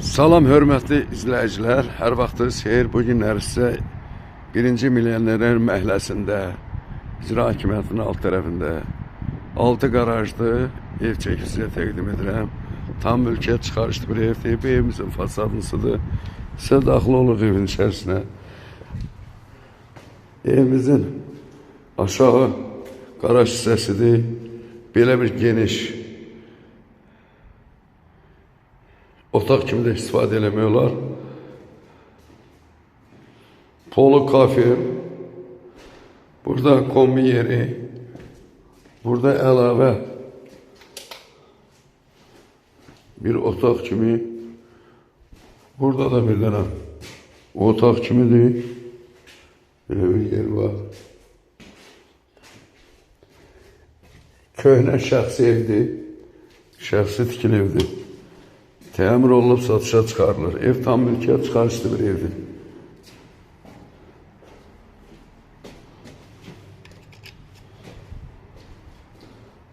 Salam hörmətli izləyicilər, hər vaxtınız xeyir. Bu günlər sizə 1-ci Milyoner məhəlləsində, İcra Hakimiyyətinin alt tərəfində 6 qarajlı ev çəkib sizə təqdim edirəm. Tam mülkiyyət çıxarışlı bir evdir. Bu evimizin fasadınısıdır. Sizə daxil oluq evin içərisinə. Evimizin aşağı qaraj hissəsidir. Belə bir geniş otaq kimi də istifadə eləmək olar. Polo kafe, burada kombi yeri, burada əlavə bir otaq kimi, burada da bir dənə otaq kimidir. Belə bir yer var. Köhnə şəxsi evdir, şəxsi tikili evdir. Təmir olunub satışa çıxarılır. Ev tam mülkiyyət çıxarışlı bir evdir.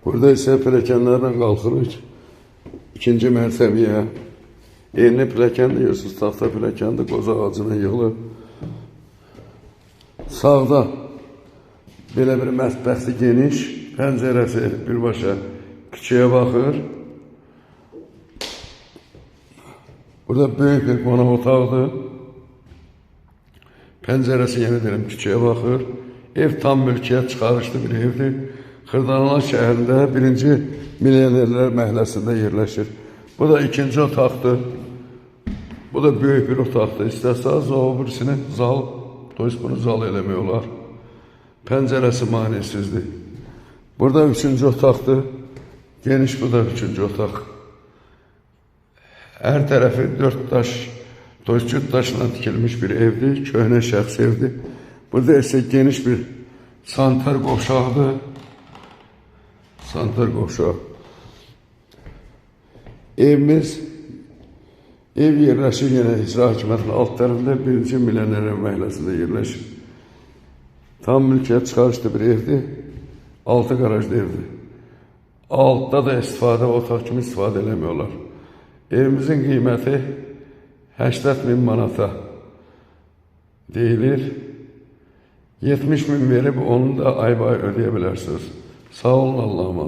Burada isə pilləkənlərlə qalxırıq ikinci mərtəbəyə. Yeni pilləkən deyirsiniz, taxta pilləkəndə qoz ağacına yığılır. Sağda belə bir mətbəxli geniş, pəncərəsi birbaşa küçəyə baxır. Burada böyük bir qonaq otaqdır. Pəncərəsi yenə deyirəm küçəyə baxır. Ev tam mülkiyyət çıxarışlı bir evdir. Xırdalan şəhərində 1-ci Milyonerlər məhəlləsində yerləşir. Bu da ikinci otaqdır. Bu da böyük bir otaqdır. İstəsəz o birisini zal, bunu zal eləmək olar. Pəncərəsi manisizdir. Burada üçüncü otaqdır. Geniş bu da üçüncü otaq. Hər tərəfi 4 daş, cüt daşla tikilmiş bir evdir, köhnə şəxs evdir. Burada isə geniş bir santar qovşaqdır. Santar qovşaq. Ev yerləşir yenə İcra Hakimiyyətinin alt tərəfində 1-ci Milyoner məhəlləsində yerləşir. Tam mülkiyyət çıxarışlı bir evdir, 6 qarajlı evdir. Altda da otaq kimi istifadə eləmək olar. Evimizin qiyməti 80.000 manata deyilir. 70.000 verib onu da ay-bay ödeyə bilərsiniz. Sağ olun, Allah'a emanet.